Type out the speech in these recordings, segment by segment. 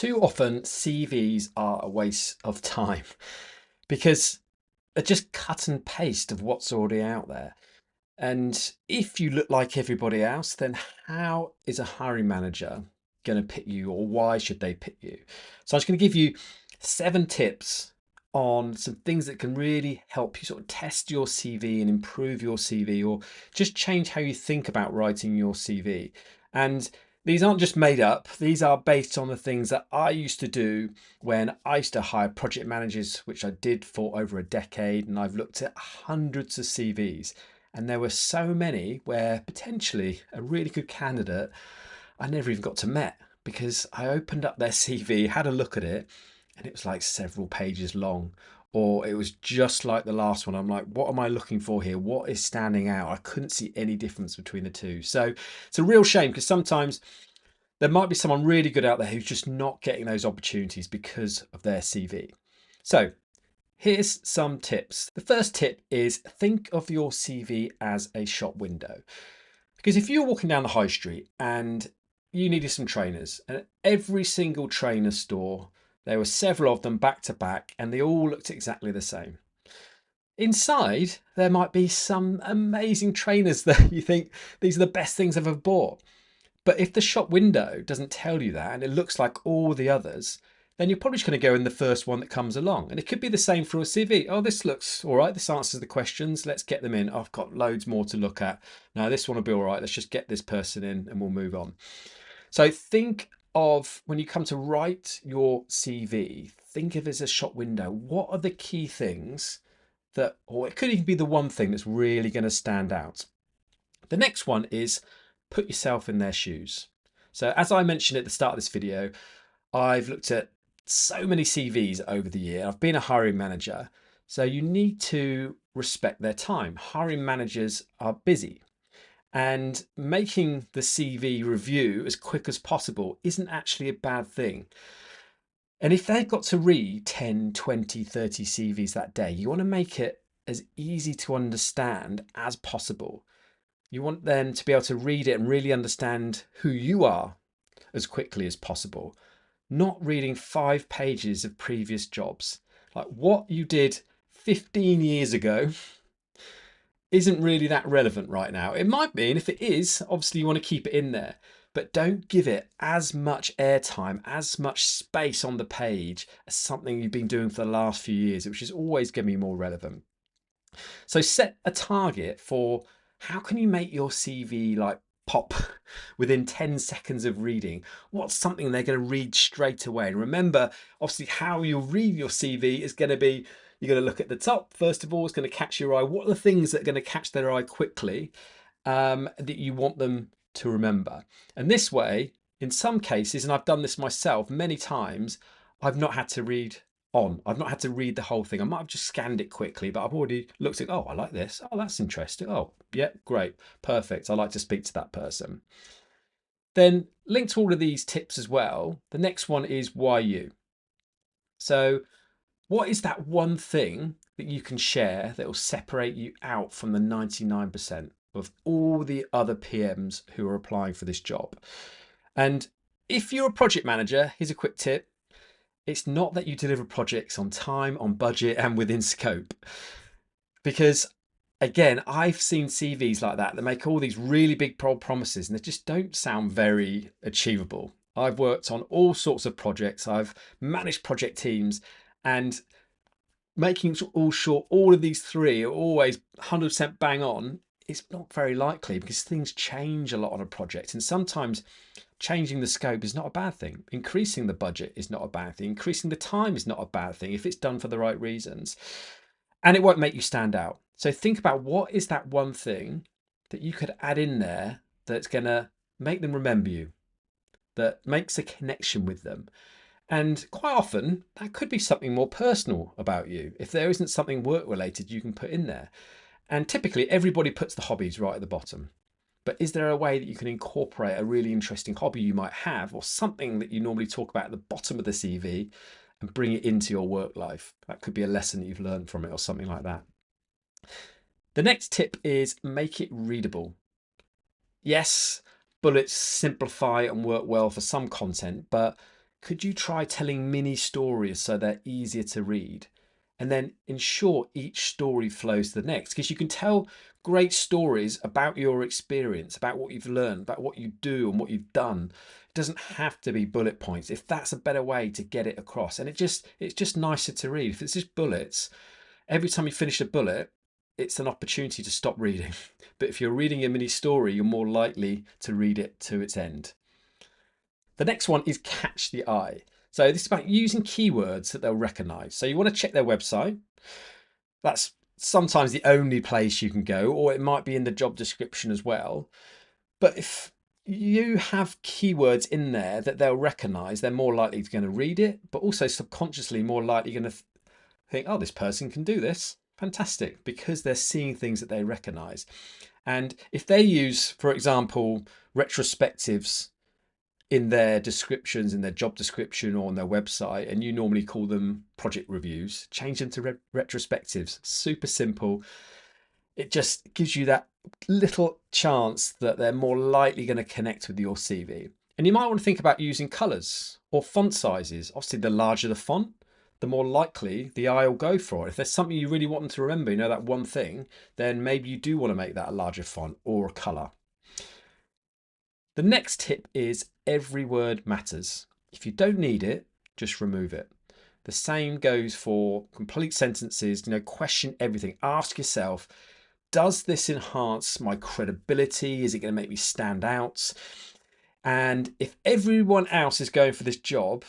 Too often, CVs are a waste of time because they're just cut and paste of what's already out there. And if you look like everybody else, then how is a hiring manager going to pick you, or why should they pick you? So I'm just going to give you 7 tips on some things that can really help you sort of test your CV and improve your CV, or just change how you think about writing your CV. And these aren't just made up, these are based on the things that I used to do when I used to hire project managers, which I did for over a decade. And I've looked at hundreds of CVs. And there were so many where potentially a really good candidate I never even got to met, because I opened up their CV, had a look at it, and it was like several pages long. Or it was just like the last one. I'm like, what am I looking for here? What is standing out? I couldn't see any difference between the two. So it's a real shame, because sometimes there might be someone really good out there who's just not getting those opportunities because of their CV. So here's some tips. The first tip is think of your CV as a shop window. Because if you're walking down the high street and you needed some trainers, and at every single trainer store, there were several of them back to back, and they all looked exactly the same. Inside, there might be some amazing trainers that you think these are the best things I've ever bought. But if the shop window doesn't tell you that and it looks like all the others, then you're probably just going to go in the first one that comes along. And it could be the same for a CV. Oh, this looks all right. This answers the questions. Let's get them in. Oh, I've got loads more to look at. Now, this one will be all right. Let's just get this person in and we'll move on. So think of, when you come to write your CV, think of it as a shop window. What are the key things that, or it could even be the one thing that's really going to stand out? The next one is put yourself in their shoes. So as I mentioned at the start of this video, I've looked at so many CVs over the year. I've been a hiring manager. So you need to respect their time. Hiring managers are busy, and making the CV review as quick as possible isn't actually a bad thing. And if they've got to read 10, 20, 30 CVs that day, you want to make it as easy to understand as possible. You want them to be able to read it and really understand who you are as quickly as possible, not reading 5 pages of previous jobs. Like, what you did 15 years ago isn't really that relevant right now. It might be, and if it is, obviously you want to keep it in there, but don't give it as much airtime, as much space on the page as something you've been doing for the last few years, which is always going to be more relevant. So set a target for how can you make your CV like pop within 10 seconds of reading. What's something they're going to read straight away? And remember, obviously, how you read your CV is going to be, you're going to look at the top. First of all, it's going to catch your eye. What are the things that are going to catch their eye quickly, that you want them to remember? And this way, in some cases, and I've done this myself many times, I've not had to read on. I've not had to read the whole thing. I might have just scanned it quickly, but I've already looked at, oh, I like this. Oh, that's interesting. Oh, yeah, great. Perfect. I like to speak to that person. Then, linked to all of these tips as well, the next one is why you. So, what is that one thing that you can share that will separate you out from the 99% of all the other PMs who are applying for this job? And if you're a project manager, here's a quick tip. It's not that you deliver projects on time, on budget, and within scope. Because again, I've seen CVs like that make all these really big promises and they just don't sound very achievable. I've worked on all sorts of projects, I've managed project teams, and making all sure all of these three are always 100% bang on is not very likely, because things change a lot on a project. And sometimes changing the scope is not a bad thing. Increasing the budget is not a bad thing. Increasing the time is not a bad thing if it's done for the right reasons. And it won't make you stand out. So think about, what is that one thing that you could add in there that's going to make them remember you, that makes a connection with them. And quite often, that could be something more personal about you. If there isn't something work related, you can put in there. And typically, everybody puts the hobbies right at the bottom. But is there a way that you can incorporate a really interesting hobby you might have, or something that you normally talk about at the bottom of the CV, and bring it into your work life? That could be a lesson that you've learned from it, or something like that. The next tip is make it readable. Yes, bullets simplify and work well for some content, but could you try telling mini stories so they're easier to read? And then ensure each story flows to the next, because you can tell great stories about your experience, about what you've learned, about what you do and what you've done. It doesn't have to be bullet points if that's a better way to get it across. And it's just nicer to read. If it's just bullets, every time you finish a bullet, it's an opportunity to stop reading. But if you're reading a mini story, you're more likely to read it to its end. The next one is catch the eye. So this is about using keywords that they'll recognize. So you want to check their website. That's sometimes the only place you can go, or it might be in the job description as well. But if you have keywords in there that they'll recognize, they're more likely going to read it, but also subconsciously more likely going to think, oh, this person can do this. Fantastic, because they're seeing things that they recognize. And if they use, for example, retrospectives in their descriptions, in their job description or on their website, and you normally call them project reviews, change them to retrospectives. Super simple. It just gives you that little chance that they're more likely going to connect with your CV. And you might want to think about using colors or font sizes. Obviously, the larger the font, the more likely the eye will go for it. If there's something you really want them to remember, that one thing, then maybe you do want to make that a larger font or a color. The next tip is every word matters. If you don't need it, just remove it. The same goes for complete sentences. Question everything. Ask yourself, does this enhance my credibility? Is it going to make me stand out? And if everyone else is going for this job,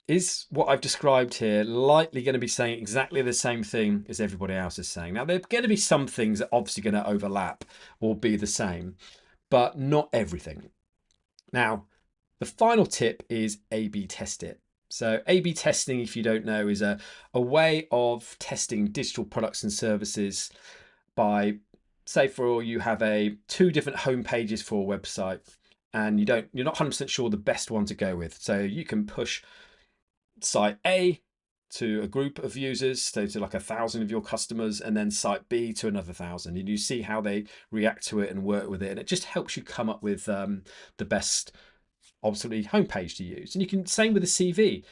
is what I've described here likely going to be saying exactly the same thing as everybody else is saying? Now, there are going to be some things that are obviously going to overlap or be the same, but not everything. Now, the final tip is A/B test it. So A/B testing, if you don't know, is a way of testing digital products and services by, say, for you have two different home pages for a website and you're not 100% sure the best one to go with. So you can push site A to a group of users, so to like 1,000 of your customers, and then site B to another 1,000, and you see how they react to it and work with it, and it just helps you come up with the best, obviously, homepage to use. And you can, same with the CV.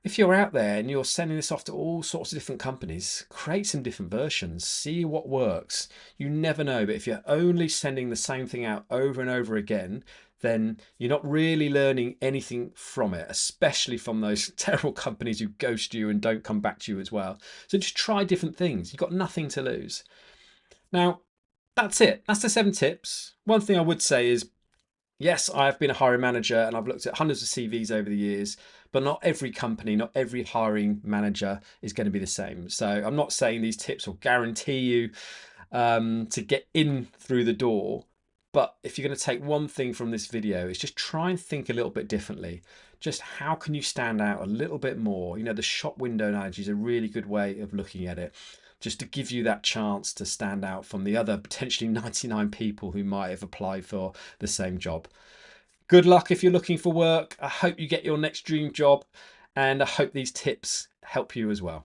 If you're out there and you're sending this off to all sorts of different companies, create some different versions, see what works. You never know, but if you're only sending the same thing out over and over again, then you're not really learning anything from it, especially from those terrible companies who ghost you and don't come back to you as well. So just try different things. You've got nothing to lose. Now, that's it. That's the 7 tips. One thing I would say is, yes, I've been a hiring manager and I've looked at hundreds of CVs over the years, but not every company, not every hiring manager is going to be the same. So I'm not saying these tips will guarantee you to get in through the door. But if you're going to take one thing from this video, it's just try and think a little bit differently. Just how can you stand out a little bit more? The shop window analogy is a really good way of looking at it, just to give you that chance to stand out from the other potentially 99 people who might have applied for the same job. Good luck if you're looking for work. I hope you get your next dream job, and I hope these tips help you as well.